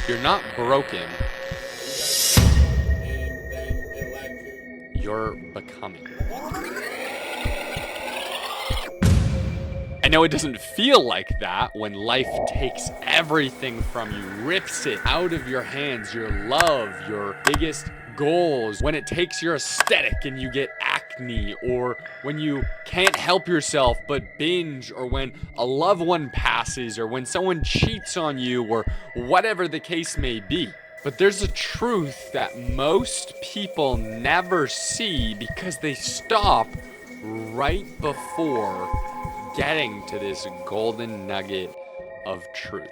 You're not broken. You're becoming. I know it doesn't feel like that when life takes everything from you, rips it out of your hands, your love, your biggest goals, when it takes your aesthetic and you get acne, or when you can't help yourself but binge, or when a loved one passes, or when someone cheats on you, or whatever the case may be. But there's a truth that most people never see because they stop right before getting to this golden nugget of truth.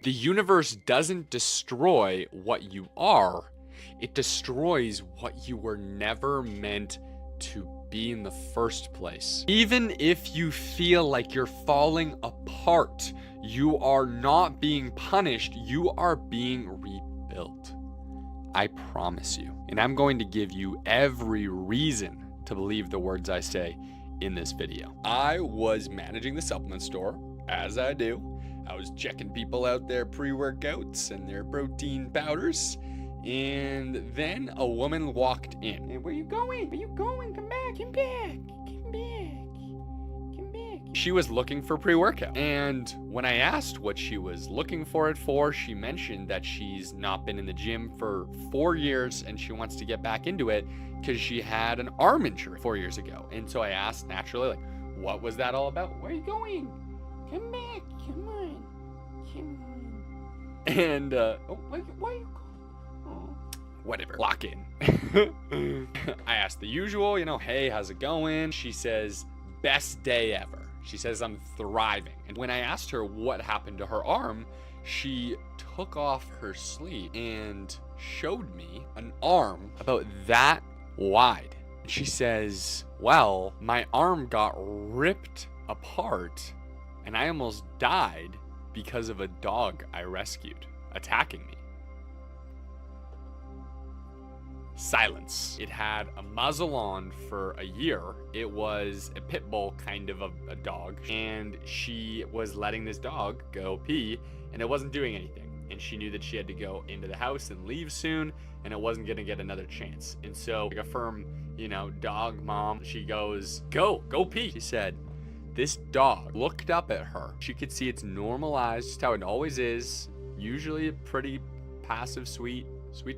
The universe doesn't destroy what you are, it destroys what you were never meant to be in the first place. Even if you feel like you're falling apart, you are not being punished, you are being rebuilt. I promise you. And I'm going to give you every reason to believe the words I say in this video. I was managing the supplement store, as I do. I was checking people out their pre-workouts and their protein powders. And then a woman walked in. Hey, where you going? Where you going? Come back, come back, come back, come back. She was looking for pre-workout. And when I asked what she was looking for it for, she mentioned that she's not been in the gym for 4 years and she wants to get back into it because she had an arm injury 4 years ago. And so I asked naturally, like, what was that all about? Where are you going? Come back, come on, come on. And, where you whatever, lock in. I asked the usual, hey, how's it going? She says, best day ever. She says, I'm thriving. And when I asked her what happened to her arm, she took off her sleeve and showed me an arm about that wide. She says, well, my arm got ripped apart and I almost died because of a dog I rescued attacking me. Silence. It had a muzzle on for a year. It was a pit bull kind of a dog, and she was letting this dog go pee, and it wasn't doing anything. And she knew that she had to go into the house and leave soon, and it wasn't gonna get another chance. And so, like a firm, dog mom, she goes, go pee. She said, this dog looked up at her. She could see its normal eyes, just how it always is. Usually a pretty passive, sweet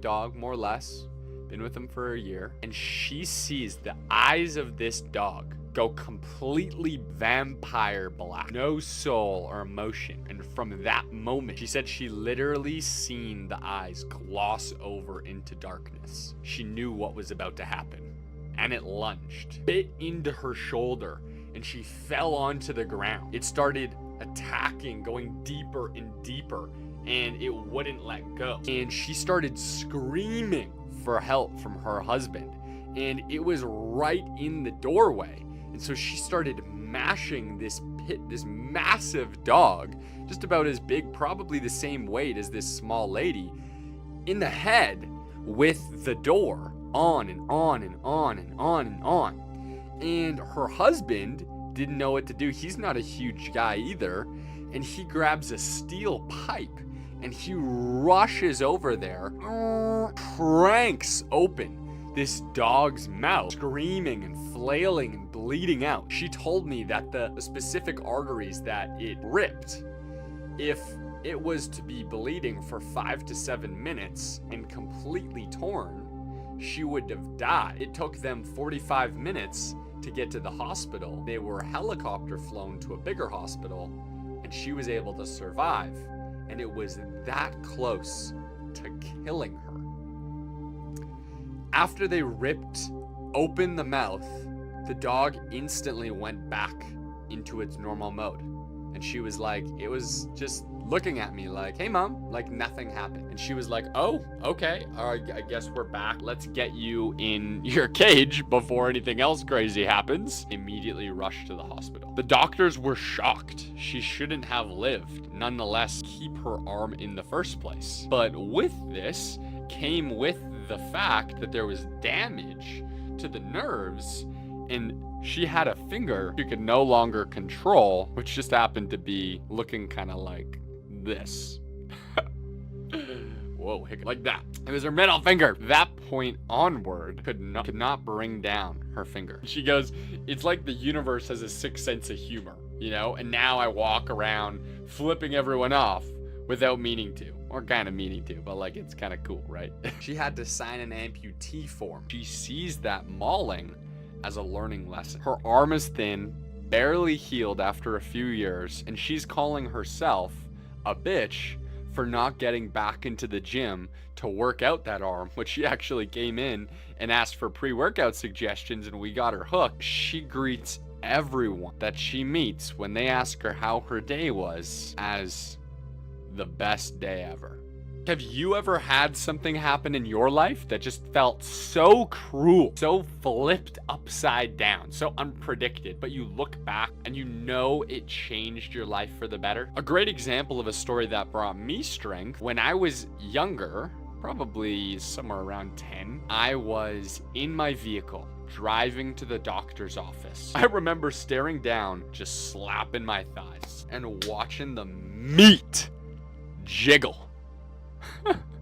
dog, more or less. Been with him for a year, and she sees the eyes of this dog go completely vampire black, no soul or emotion. And from that moment, she said she literally seen the eyes gloss over into darkness. She knew what was about to happen, and it lunged, bit into her shoulder, and she fell onto the ground. It started attacking, going deeper and deeper, and it wouldn't let go. And she started screaming for help from her husband, and it was right in the doorway. And so she started mashing this massive dog, just about as big, probably the same weight as this small lady, in the head with the door, on and on and on and on and on. And her husband didn't know what to do. He's not a huge guy either, and he grabs a steel pipe and he rushes over there, cranks open this dog's mouth, screaming and flailing and bleeding out. She told me that the specific arteries that it ripped, if it was to be bleeding for 5 to 7 minutes and completely torn, she would have died. It took them 45 minutes to get to the hospital. They were helicopter flown to a bigger hospital, and she was able to survive. And it was that close to killing her. After they ripped open the mouth, the dog instantly went back into its normal mode. And she was like, it was just looking at me like, hey mom, like nothing happened. And she was like, oh, okay, I guess we're back. Let's get you in your cage before anything else crazy happens. Immediately rushed to the hospital. The doctors were shocked. She shouldn't have lived. Nonetheless, keep her arm in the first place. But with this came with the fact that there was damage to the nerves, and she had a finger she could no longer control, which just happened to be looking kind of like this. Whoa, like that. It was her middle finger. That point onward could not bring down her finger. She goes, it's like the universe has a sixth sense of humor, you know? And now I walk around flipping everyone off without meaning to. Or kind of meaning to, but like it's kind of cool, right? She had to sign an amputee form. She sees that mauling as a learning lesson. Her arm is thin, barely healed after a few years, and she's calling herself a bitch for not getting back into the gym to work out that arm, which she actually came in and asked for pre-workout suggestions and we got her hooked. She greets everyone that she meets when they ask her how her day was as the best day ever. Have you ever had something happen in your life that just felt so cruel, so flipped upside down, so unpredicted, but you look back and you know it changed your life for the better? A great example of a story that brought me strength, when I was younger, probably somewhere around 10, I was in my vehicle driving to the doctor's office. I remember staring down, just slapping my thighs and watching the meat jiggle.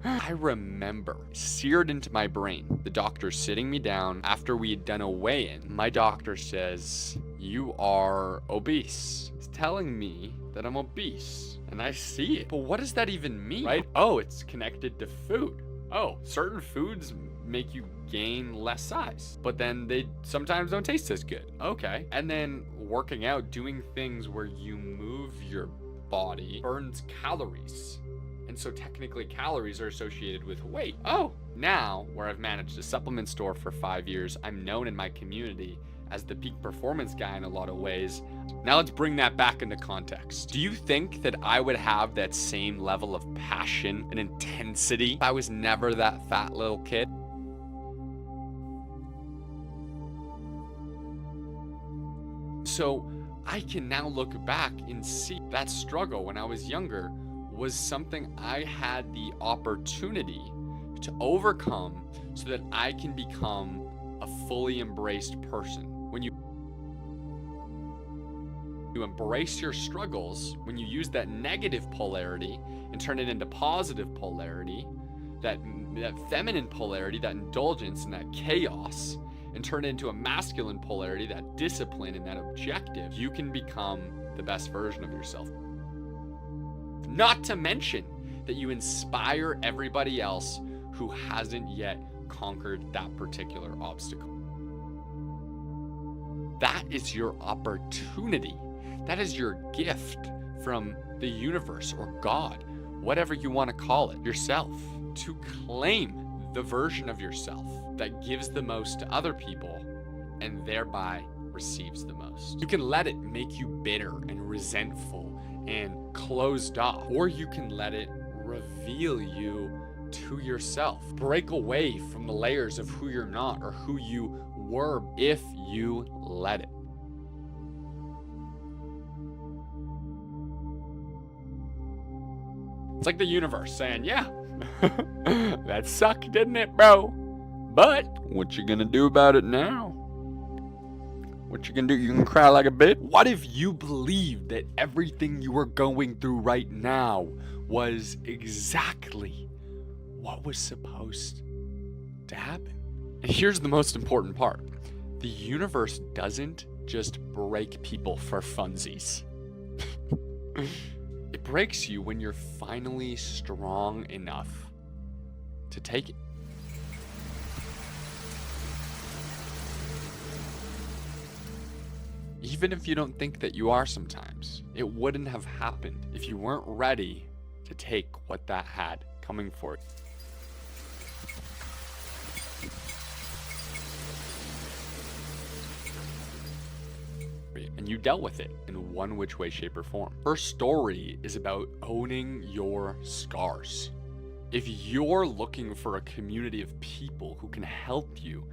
I remember, seared into my brain, the doctor sitting me down after we had done a weigh-in. My doctor says, "You are obese." He's telling me that I'm obese, and I see it. But what does that even mean, right? Oh, it's connected to food. Oh, certain foods make you gain less size, but then they sometimes don't taste as good. Okay. And then working out, doing things where you move your body burns calories. And so technically calories are associated with weight. Oh, now where I've managed a supplement store for 5 years, I'm known in my community as the peak performance guy in a lot of ways. Now let's bring that back into context. Do you think that I would have that same level of passion and intensity if I was never that fat little kid? So I can now look back and see that struggle when I was younger was something I had the opportunity to overcome so that I can become a fully embraced person. When you embrace your struggles, when you use that negative polarity and turn it into positive polarity, that feminine polarity, that indulgence and that chaos, and turn it into a masculine polarity, that discipline and that objective, you can become the best version of yourself. Not to mention that you inspire everybody else who hasn't yet conquered that particular obstacle. That is your opportunity. That is your gift from the universe or God, whatever you want to call it, yourself, to claim the version of yourself that gives the most to other people and thereby receives the most. You can let it make you bitter and resentful and closed off, or you can let it reveal you to yourself. Break away from the layers of who you're not or who you were if you let it. It's like the universe saying, yeah, that sucked, didn't it, bro? But what you gonna do about it now? What you gonna do? You can cry like a bitch? What if you believed that everything you were going through right now was exactly what was supposed to happen? And here's the most important part. The universe doesn't just break people for funsies. It breaks you when you're finally strong enough to take it. Even if you don't think that you are sometimes, it wouldn't have happened if you weren't ready to take what that had coming for you. And you dealt with it in one which way, shape, or form. Her story is about owning your scars. If you're looking for a community of people who can help you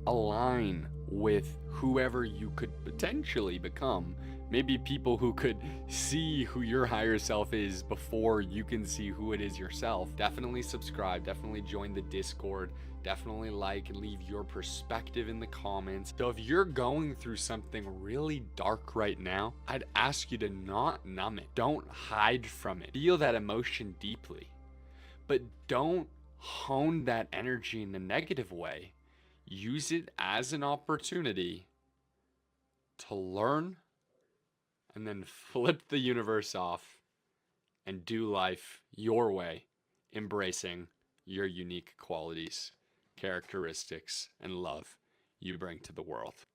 align with whoever you could potentially become, maybe people who could see who your higher self is before you can see who it is yourself, definitely subscribe, definitely join the Discord, Definitely like and leave your perspective in the comments. So if you're going through something really dark right now, I'd ask you to not numb it. Don't hide from it. Feel that emotion deeply, but don't hone that energy in a negative way. Use it as an opportunity to learn and then flip the universe off and do life your way, embracing your unique qualities, characteristics, and love you bring to the world.